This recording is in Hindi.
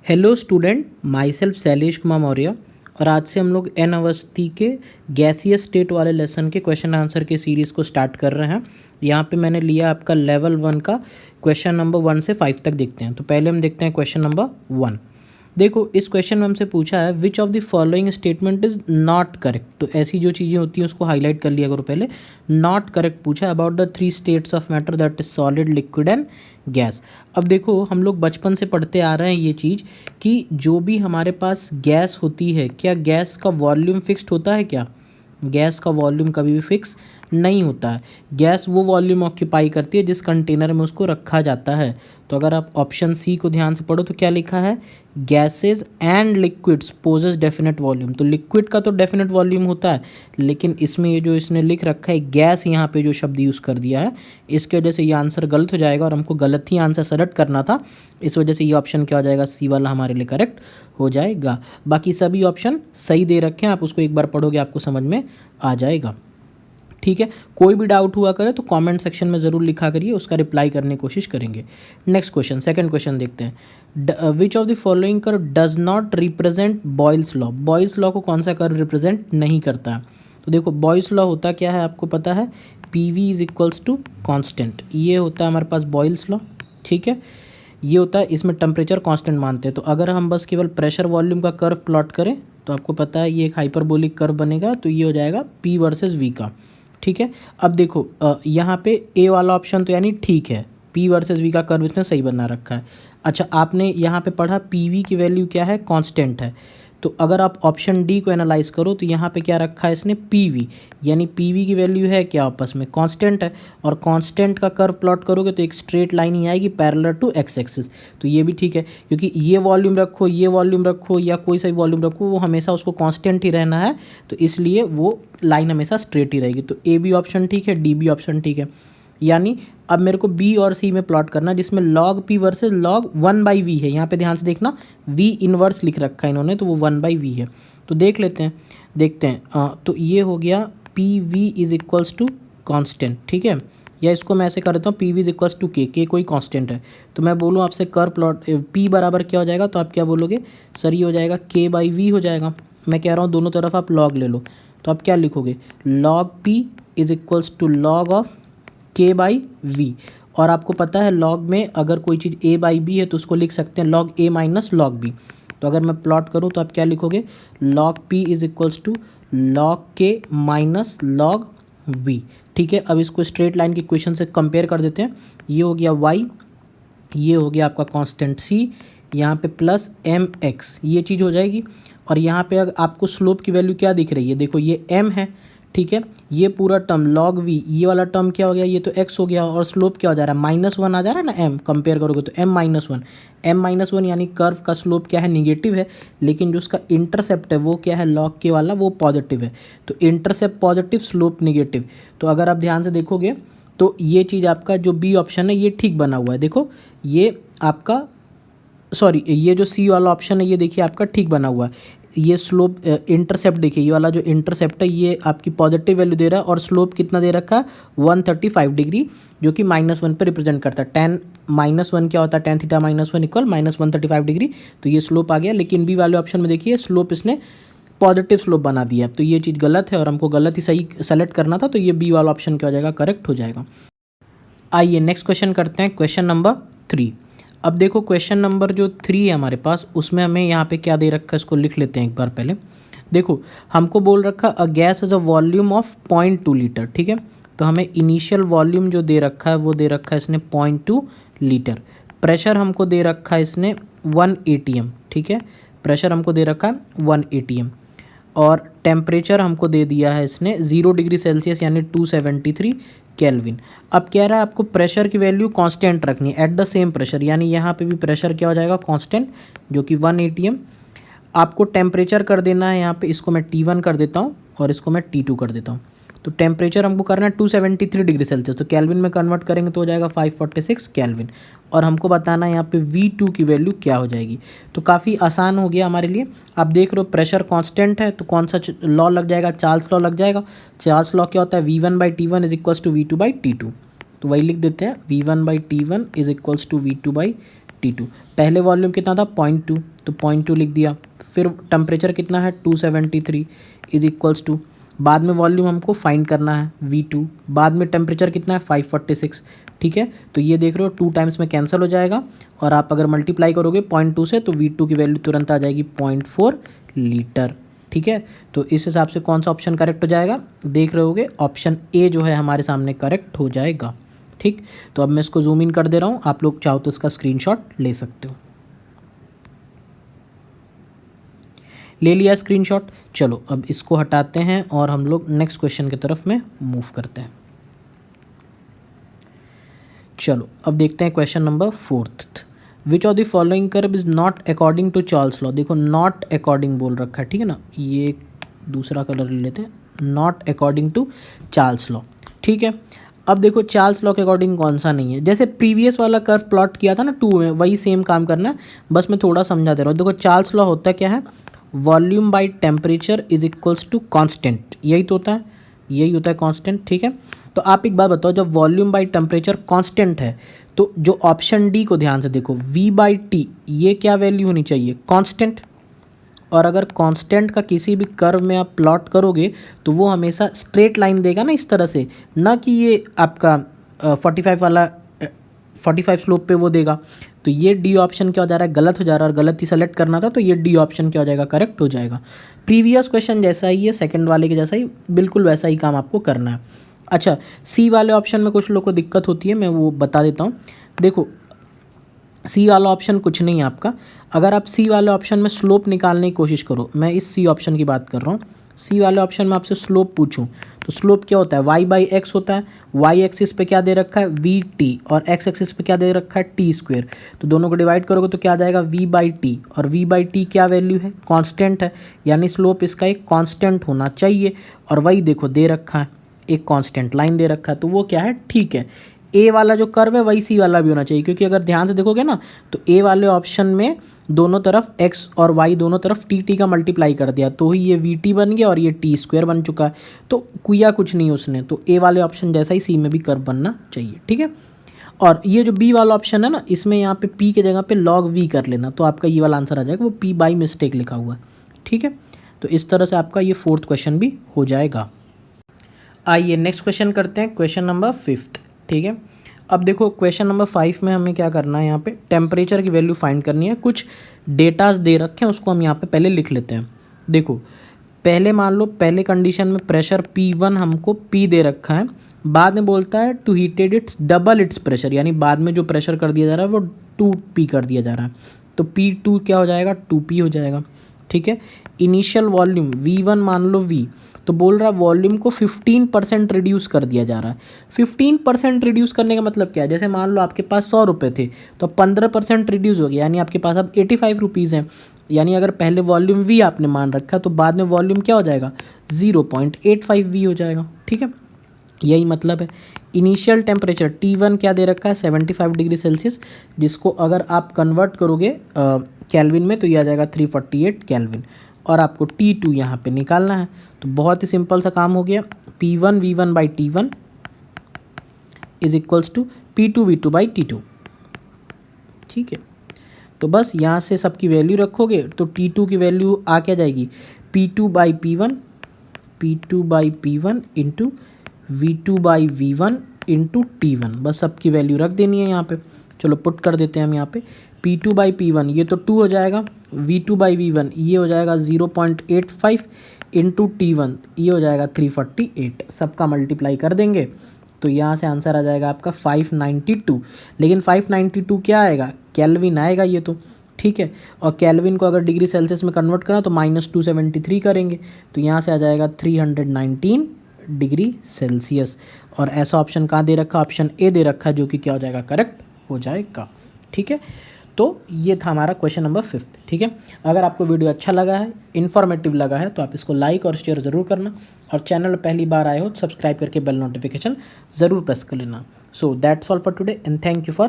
Hello student, my self Shailesh Kumar Maurya. और आज से हम लोग एन अवस्थी के गैसियस स्टेट वाले लेसन के क्वेश्चन आंसर के सीरीज़ को स्टार्ट कर रहे हैं। यहाँ पे मैंने लिया आपका लेवल 1 का क्वेश्चन नंबर 1 से 5 तक देखते हैं। तो पहले हम देखते हैं क्वेश्चन नंबर 1। देखो, इस क्वेश्चन में हमसे पूछा है विच of the following statement is not correct. तो ऐसी जो चीज़ें होती हैं उसको हाईलाइट कर लिया करो पहले। नॉट करेक्ट पूछा है about the 3 states of matter that is solid, liquid and gas. अब देखो, हम लोग बचपन से पढ़ते आ रहे हैं ये चीज़ कि जो भी हमारे पास गैस होती है, क्या गैस का वॉल्यूम फिक्स्ड होता है? क्या गैस का वॉल्यूम कभी भी फिक्स नहीं होता है। गैस वो वॉल्यूम ऑक्यूपाई करती है जिस कंटेनर में उसको रखा जाता है। तो अगर आप ऑप्शन सी को ध्यान से पढ़ो तो क्या लिखा है, gases and liquids possess definite volume. तो लिक्विड का तो डेफिनेट वॉल्यूम होता है, लेकिन इसमें ये जो इसने लिख रखा है गैस, यहाँ पे जो शब्द यूज़ कर दिया है, इसकी वजह से ये आंसर गलत हो जाएगा और हमको गलत ही आंसर सेलेक्ट करना था। इस वजह से ये ऑप्शन क्या हो जाएगा, सी वाला हमारे लिए करेक्ट हो जाएगा। बाकी सभी ऑप्शन सही दे रखे हैं, आप उसको एक बार पढ़ोगे आपको समझ में आ जाएगा। ठीक है, कोई भी डाउट हुआ करे तो कमेंट सेक्शन में ज़रूर लिखा करिए, उसका रिप्लाई करने की कोशिश करेंगे। नेक्स्ट क्वेश्चन, सेकंड क्वेश्चन देखते हैं। विच of the following curve does not represent Boyle's law. Boyle's law को कौन सा कर्व रिप्रेजेंट नहीं करता है? तो देखो, बॉयल्स लॉ होता क्या है आपको पता है, P V is equals to constant. ये होता है हमारे पास बॉयल्स लॉ। ठीक है, ये होता है, इसमें टेम्परेचर कांस्टेंट मानते हैं। तो अगर हम बस केवल प्रेशर वॉल्यूम का कर्व प्लॉट करें तो आपको पता है ये एक हाइपरबोलिक कर्व बनेगा। तो ये हो जाएगा पी वर्सेस वी का। ठीक है, अब देखो यहाँ पे ए वाला ऑप्शन तो यानी ठीक है, पी वर्सेस वी का कर्व इसने सही बना रखा है। अच्छा, आपने यहाँ पे पढ़ा पी वी की वैल्यू क्या है, कांस्टेंट है। तो अगर आप ऑप्शन डी को एनालाइज करो तो यहाँ पे क्या रखा है इसने, पी वी, यानी पी वी की वैल्यू है क्या, आपस में कांस्टेंट है। और कांस्टेंट का कर्व प्लॉट करोगे तो एक स्ट्रेट लाइन ही आएगी पैरेलल टू एक्स एक्सिस। तो ये भी ठीक है, क्योंकि ये वॉल्यूम रखो, ये वॉल्यूम रखो, या कोई सा भी वॉल्यूम रखो, वो हमेशा उसको कांस्टेंट ही रहना है। तो इसलिए वो लाइन हमेशा स्ट्रेट ही रहेगी। तो ए भी ऑप्शन ठीक है, डी भी ऑप्शन ठीक है। यानी अब मेरे को बी और सी में प्लॉट करना जिसमें log P versus log 1/v है। यहाँ पे ध्यान से देखना, v इनवर्स लिख रखा है इन्होंने, तो वो 1/v है। तो देख लेते हैं, देखते हैं। तो ये हो गया P V is equals to constant. ठीक है, या इसको मैं ऐसे कर देता हूँ, P V is equals to K कोई कांस्टेंट है। तो मैं बोलूँ आपसे कर प्लॉट पी बराबर क्या हो जाएगा, तो आप क्या बोलोगे सर, ये हो जाएगा के बाई वी हो जाएगा। मैं कह रहा हूँ दोनों तरफ आप लॉग ले लो, तो आप क्या लिखोगे, log P is equals to log of K by V. और आपको पता है लॉग में अगर कोई चीज़ ए बाई बी है तो उसको लिख सकते हैं log A minus log B. तो अगर मैं प्लॉट करूँ तो आप क्या लिखोगे, log P is equals to log K minus log B. ठीक है, अब इसको स्ट्रेट लाइन के इक्वेशन से कंपेयर कर देते हैं। ये हो गया वाई, ये हो गया आपका कांस्टेंट सी, यहाँ पे प्लस एम एक्स, ये चीज़ हो जाएगी। और यहाँ पे अगर आपको स्लोप की वैल्यू क्या दिख रही है, देखो ये एम है। ठीक है, ये पूरा टर्म लॉग वी, ये वाला टर्म क्या हो गया, ये तो एक्स हो गया। और स्लोप क्या हो जा रहा है, -1 आ जा रहा है ना, एम कंपेयर करोगे तो m-1 यानी कर्व का स्लोप क्या है, निगेटिव है। लेकिन जो उसका इंटरसेप्ट है वो क्या है, लॉग के वाला, वो पॉजिटिव है। तो इंटरसेप्ट पॉजिटिव, स्लोप निगेटिव। तो अगर आप ध्यान से देखोगे तो ये चीज़ आपका जो बी ऑप्शन है ये ठीक बना हुआ है। देखो ये आपका, सॉरी, ये जो सी वाला ऑप्शन है ये देखिए आपका ठीक बना हुआ है। ये स्लोप इंटरसेप्ट देखिए, ये वाला जो इंटरसेप्ट है ये आपकी पॉजिटिव वैल्यू दे रहा है। और स्लोप कितना दे रखा है, 135 डिग्री, जो कि -1 पे रिप्रेजेंट करता है। tan -1 क्या होता है, tan थीटा -1 इक्वल -135 डिग्री। तो ये स्लोप आ गया। लेकिन बी वाले ऑप्शन में देखिए स्लोप इसने पॉजिटिव स्लोप बना दिया। तो ये चीज़ गलत है और हमको गलत ही सही सेलेक्ट करना था। तो ये बी वाला ऑप्शन क्या हो जाएगा, करेक्ट हो जाएगा। आइए नेक्स्ट क्वेश्चन करते हैं, क्वेश्चन नंबर 3। अब देखो क्वेश्चन नंबर जो 3 है हमारे पास, उसमें हमें यहाँ पे क्या दे रखा है, इसको लिख लेते हैं एक बार पहले। देखो हमको बोल रखा a gas is a volume of 0.2 litre. ठीक है, तो हमें इनिशियल वॉल्यूम जो दे रखा है वो दे रखा है इसने 0.2 लीटर। प्रेशर हमको दे रखा है इसने 1 atm। ठीक है, प्रेशर हमको दे रखा है 1 atm। और टेम्परेचर हमको दे दिया है इसने 0 डिग्री सेल्सियस यानी 273 केल्विन। अब कह रहा है आपको प्रेशर की वैल्यू कांस्टेंट रखनी है एट द सेम प्रेशर, यानी यहाँ पे भी प्रेशर क्या हो जाएगा, कांस्टेंट, जो कि 1 atm। आपको टेम्परेचर कर देना है यहाँ पे, इसको मैं T1 कर देता हूँ और इसको मैं T2 कर देता हूँ। तो टेम्परेचर हमको करना है 273 डिग्री सेल्सियस, तो केल्विन में कन्वर्ट करेंगे तो हो जाएगा 546 केल्विन। और हमको बताना है यहाँ पे V2 की वैल्यू क्या हो जाएगी। तो काफ़ी आसान हो गया हमारे लिए। आप देख रहे हो प्रेशर कांस्टेंट है तो कौन सा लॉ लग जाएगा, चार्ल्स लॉ लग जाएगा। चार्ल्स लॉ क्या होता है, V1/T1 is equals to V2/T2। तो वही लिख देते हैं, V1/T1 is equals to V2/T2। T2। पहले वॉल्यूम कितना था 0.2, तो 0.2 लिख दिया। फिर टेम्परेचर कितना है 273 इज इक्वल्स टू, बाद में वॉल्यूम हमको फाइंड करना है V2, बाद में टेम्परेचर कितना है 546। ठीक है, तो ये देख रहे हो 2 टाइम्स में कैंसिल हो जाएगा, और आप अगर मल्टीप्लाई करोगे 0.2 से तो V2 की वैल्यू तुरंत आ जाएगी 0.4 लीटर। ठीक है, तो इस हिसाब से कौन सा ऑप्शन करेक्ट हो जाएगा, देख रहे होगे ऑप्शन ए जो है हमारे सामने करेक्ट हो जाएगा। ठीक, तो अब मैं इसको जूम इन कर दे रहा हूँ, आप लोग चाहो तो इसका स्क्रीनशॉट ले सकते हो। ले लिया स्क्रीनशॉट। चलो अब इसको हटाते हैं और हम लोग नेक्स्ट क्वेश्चन की तरफ में मूव करते हैं। चलो अब देखते हैं question number 4। Which of the following curve is not according to Charles law. देखो नॉट अकॉर्डिंग बोल रखा है, ठीक है ना, ये दूसरा कलर ले लेते हैं, not according to Charles law. ठीक है, अब देखो चार्ल्स लॉ के अकॉर्डिंग कौन सा नहीं है, जैसे प्रीवियस वाला कर्व प्लॉट किया था ना 2 में, वही सेम काम करना है, बस मैं थोड़ा समझा दे रहा हूँ। देखो चार्ल्स लॉ होता क्या है, volume by temperature is equals to constant, यही तो होता है, यही होता है कांस्टेंट। ठीक है, तो आप एक बात बताओ, जब वॉल्यूम बाई टेम्परेचर कांस्टेंट है तो जो ऑप्शन डी को ध्यान से देखो, V बाई टी, ये क्या वैल्यू होनी चाहिए कांस्टेंट, और अगर कांस्टेंट का किसी भी कर्व में आप प्लॉट करोगे तो वो हमेशा स्ट्रेट लाइन देगा ना इस तरह से, ना कि ये आपका 45 वाला 45 स्लोप पे वो देगा। तो ये डी ऑप्शन क्या हो जा रहा है, गलत हो जा रहा है, और गलत ही सेलेक्ट करना था, तो ये डी ऑप्शन क्या हो जाएगा, करेक्ट हो जाएगा। प्रीवियस क्वेश्चन जैसा ही है, सेकंड वाले के जैसा ही, बिल्कुल वैसा ही काम आपको करना है। अच्छा, सी वाले ऑप्शन में कुछ लोग को दिक्कत होती है, मैं वो बता देता हूँ। देखो सी वाला ऑप्शन कुछ नहीं है आपका, अगर आप सी वाले ऑप्शन में स्लोप निकालने की कोशिश करो, मैं इस सी ऑप्शन की बात कर रहा हूँ, सी वाले ऑप्शन में आपसे स्लोप पूछूं तो स्लोप क्या होता है, y बाई एक्स होता है, y एक्सिस पे क्या दे रखा है वी टी, और x एक्सिस पे क्या दे रखा है टी स्क्वेयर, तो दोनों को डिवाइड करोगे तो क्या आ जाएगा v बाई टी, और v बाई टी क्या वैल्यू है, कांस्टेंट है, यानी स्लोप इसका एक कांस्टेंट होना चाहिए, और वही देखो दे रखा है, एक कांस्टेंट लाइन दे रखा है, तो वो क्या है, ठीक है। ए वाला जो कर्व है वही सी वाला भी होना चाहिए, क्योंकि अगर ध्यान से देखोगे ना तो ए वाले ऑप्शन में दोनों तरफ x और y दोनों तरफ टी का मल्टीप्लाई कर दिया, तो ही ये वी टी बन गया और ये टी स्क्वायर बन चुका है, तो कुया कुछ नहीं उसने, तो ए वाले ऑप्शन जैसा ही सी में भी कर्व बनना चाहिए। ठीक है, और ये जो बी वाला ऑप्शन है ना, इसमें यहाँ पे p के जगह पे log v कर लेना, तो आपका ये वाला आंसर आ जाएगा, वो p बाई मिस्टेक लिखा हुआ है। ठीक है, तो इस तरह से आपका ये 4th क्वेश्चन भी हो जाएगा। आइए नेक्स्ट क्वेश्चन करते हैं, क्वेश्चन नंबर 5। ठीक है, अब देखो क्वेश्चन नंबर 5 में हमें क्या करना है, यहाँ पे टेम्परेचर की वैल्यू फाइंड करनी है, कुछ डेटाज दे रखे हैं उसको हम यहाँ पे पहले लिख लेते हैं। देखो पहले मान लो पहले कंडीशन में प्रेशर P1 हमको P दे रखा है, बाद में बोलता है to heated its double its pressure, यानी बाद में जो प्रेशर कर दिया जा रहा है वो 2P कर दिया जा रहा है, तो P2 क्या हो जाएगा 2P हो जाएगा। ठीक है, इनिशियल वॉल्यूम V1 मान लो V, तो बोल रहा है वॉल्यूम को 15% रिड्यूस कर दिया जा रहा है। 15% रिड्यूस करने का मतलब क्या है, जैसे मान लो आपके पास 100 रुपये थे तो 15% रिड्यूस हो गया, यानी आपके पास अब 85 रुपीज़ हैं, यानी अगर पहले वॉल्यूम V आपने मान रखा तो बाद में वॉल्यूम क्या हो जाएगा 0.85 V हो जाएगा। ठीक है, यही मतलब है। इनिशियल टेम्परेचर T1 क्या दे रखा है 75 डिग्री सेल्सियस, जिसको अगर आप कन्वर्ट करोगे कैल्विन में तो ये आ जाएगा 348 कैल्विन, और आपको T2 यहाँ पे निकालना है, तो बहुत ही सिंपल सा काम हो गया। P1 V1 by T1 is equals to P2 V2 by T2। ठीक है, तो बस यहाँ से सबकी वैल्यू रखोगे तो T2 की वैल्यू आ क्या जाएगी P2 by P1, P2 by P1 into V2 by V1 into T1, बस सबकी वैल्यू रख देनी है यहाँ पे। चलो पुट कर देते हैं हम यहाँ पे, P2 बाई P1 ये तो 2 हो जाएगा, V2 बाई V1 ये हो जाएगा 0.85 इंटू T1 ये हो जाएगा 348, सबका मल्टीप्लाई कर देंगे तो यहाँ से आंसर आ जाएगा आपका 592। लेकिन 592 क्या आएगा, केल्विन आएगा ये तो। ठीक है, और केल्विन को अगर डिग्री सेल्सियस में कन्वर्ट करना तो -273 करेंगे, तो यहाँ से आ जाएगा 319 डिग्री सेल्सियस, और ऐसा ऑप्शन कहाँ दे रखा, ऑप्शन ए दे रखा, जो कि क्या हो जाएगा करेक्ट हो जाएगा। ठीक है, तो ये था हमारा क्वेश्चन नंबर 5। ठीक है, अगर आपको वीडियो अच्छा लगा है, इन्फॉर्मेटिव लगा है, तो आप इसको लाइक और शेयर ज़रूर करना, और चैनल पहली बार आए हो तो सब्सक्राइब करके बेल नोटिफिकेशन ज़रूर प्रेस कर लेना। So that's all for today and thank you for